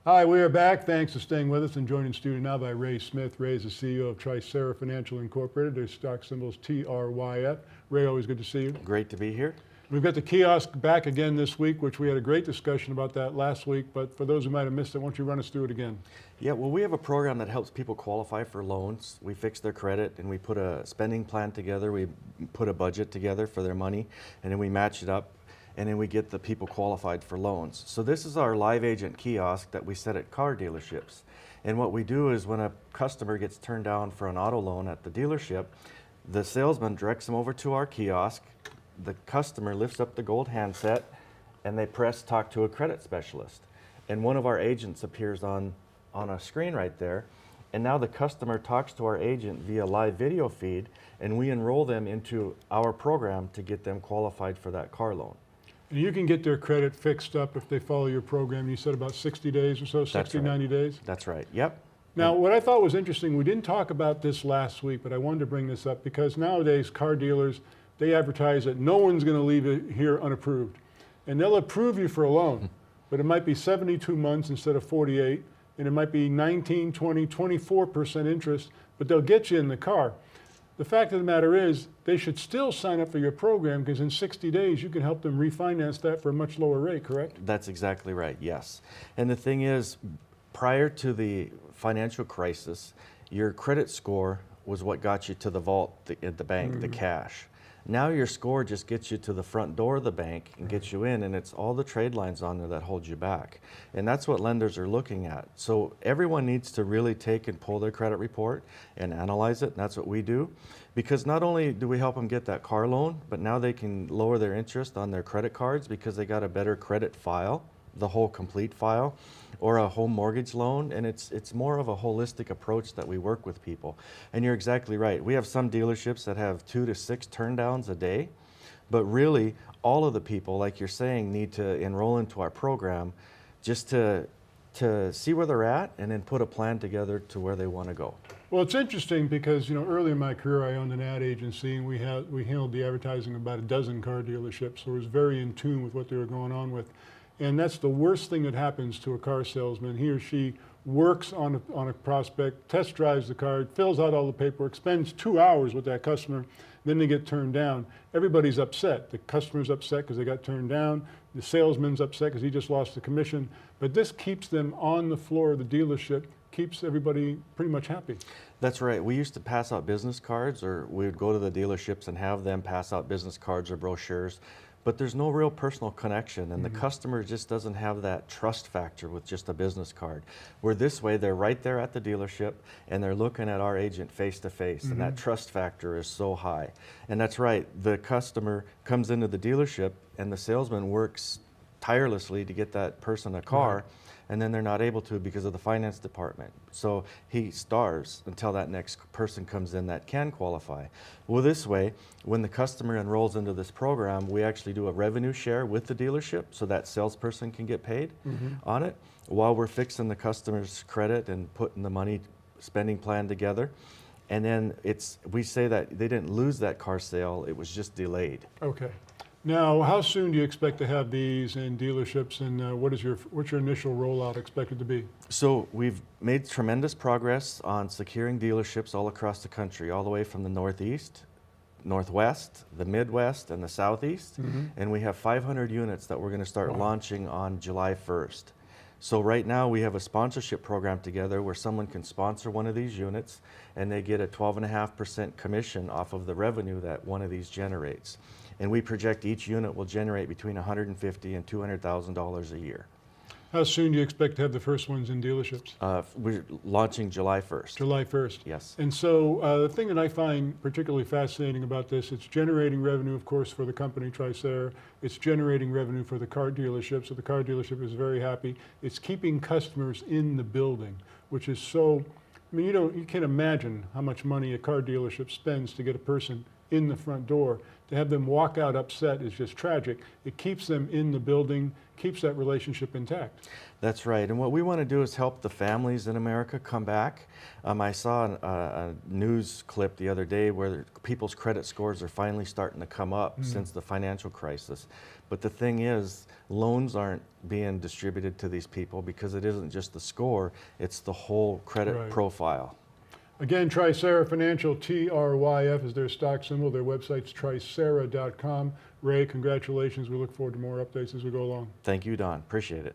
Hi, we are back. Thanks for staying with us and joined in studio now by Ray Smith. Ray is the CEO of Trycera Financial Incorporated. Their stock symbol is TRYF. Ray, always good to see you. Great to be here. We've got the kiosk back again this week, which we had a great discussion about that last week. But for those who might have missed it, why don't you run us through it again? Yeah, well, we have a program that helps people qualify for loans. We fix their credit and we put a spending plan together. We put a budget together for their money and then we match it up and then we get the people qualified for loans. So this is our live agent kiosk that we set at car dealerships. And what we do is when a customer gets turned down for an auto loan at the dealership, the salesman directs them over to our kiosk. The customer lifts up the gold handset and they press talk to a credit specialist. And one of our agents appears on a screen right there. And now the customer talks to our agent via live video feed and we enroll them into our program to get them qualified for that car loan. And you can get their credit fixed up if they follow your program. You said about 60 days or so, 60, 90 days? That's right, yep. Now, what I thought was interesting, we didn't talk about this last week, but I wanted to bring this up because nowadays car dealers, they advertise that no one's going to leave it here unapproved. And they'll approve you for a loan, but it might be 72 months instead of 48, and it might be 19, 20, 24% interest, but they'll get you in the car. The fact of the matter is, they should still sign up for your program because in 60 days you can help them refinance that for a much lower rate, correct? That's exactly right, yes. And the thing is, prior to the financial crisis, your credit score was what got you to the vault at the bank, the cash. Now your score just gets you to the front door of the bank and gets you in, and it's all the trade lines on there that hold you back. And that's what lenders are looking at. So everyone needs to really take and pull their credit report and analyze it, and that's what we do. Because not only do we help them get that car loan, but now they can lower their interest on their credit cards because they got a better credit file, the whole complete file, or a home mortgage loan, and it's more of a holistic approach that we work with people. And you're exactly right. We have some dealerships that have 2 to 6 turndowns a day, but really all of the people, like you're saying, need to enroll into our program just to see where they're at and then put a plan together to where they want to go. Well, it's interesting because, early in my career, I owned an ad agency and we handled the advertising of about a dozen car dealerships, so I was very in tune with what they were going on with. And that's the worst thing that happens to a car salesman. He or she works on a prospect, test drives the car, fills out all the paperwork, spends 2 hours with that customer, then they get turned down. Everybody's upset. The customer's upset because they got turned down. The salesman's upset because he just lost the commission. But this keeps them on the floor of the dealership, keeps everybody pretty much happy. That's right. We used to pass out business cards, or we would go to the dealerships and have them pass out business cards or brochures. But there's no real personal connection, and the customer just doesn't have that trust factor with just a business card. Where this way, they're right there at the dealership, and they're looking at our agent face to face, and that trust factor is so high. And that's right, the customer comes into the dealership, and the salesman works tirelessly to get that person a car, and then they're not able to because of the finance department. So he starves until that next person comes in that can qualify. Well, this way, when the customer enrolls into this program, we actually do a revenue share with the dealership so that salesperson can get paid on it while we're fixing the customer's credit and putting the money spending plan together. And then we say that they didn't lose that car sale, it was just delayed. Okay. Now, how soon do you expect to have these in dealerships, and what's your initial rollout expected to be? So we've made tremendous progress on securing dealerships all across the country, all the way from the Northeast, Northwest, the Midwest, and the Southeast. And we have 500 units that we're going to start launching on July 1st. So right now we have a sponsorship program together where someone can sponsor one of these units and they get a 12.5% commission off of the revenue that one of these generates. And we project each unit will generate between $150,000 and $200,000 a year. How soon do you expect to have the first ones in dealerships? We're launching July 1st. July 1st. Yes. And so the thing that I find particularly fascinating about this, it's generating revenue, of course, for the company Trycera. It's generating revenue for the car dealership, so the car dealership is very happy. It's keeping customers in the building, which is so, I mean, you can't imagine how much money a car dealership spends to get a person in the front door. To have them walk out upset is just tragic. It keeps them in the building, keeps that relationship intact. That's right. And what we want to do is help the families in America come back. I saw a news clip the other day where people's credit scores are finally starting to come up since the financial crisis. But the thing is, loans aren't being distributed to these people because it isn't just the score, it's the whole credit profile. Again, Trycera Financial, TRYF is their stock symbol. Their website's trycera.com. Ray, congratulations. We look forward to more updates as we go along. Thank you, Don. Appreciate it.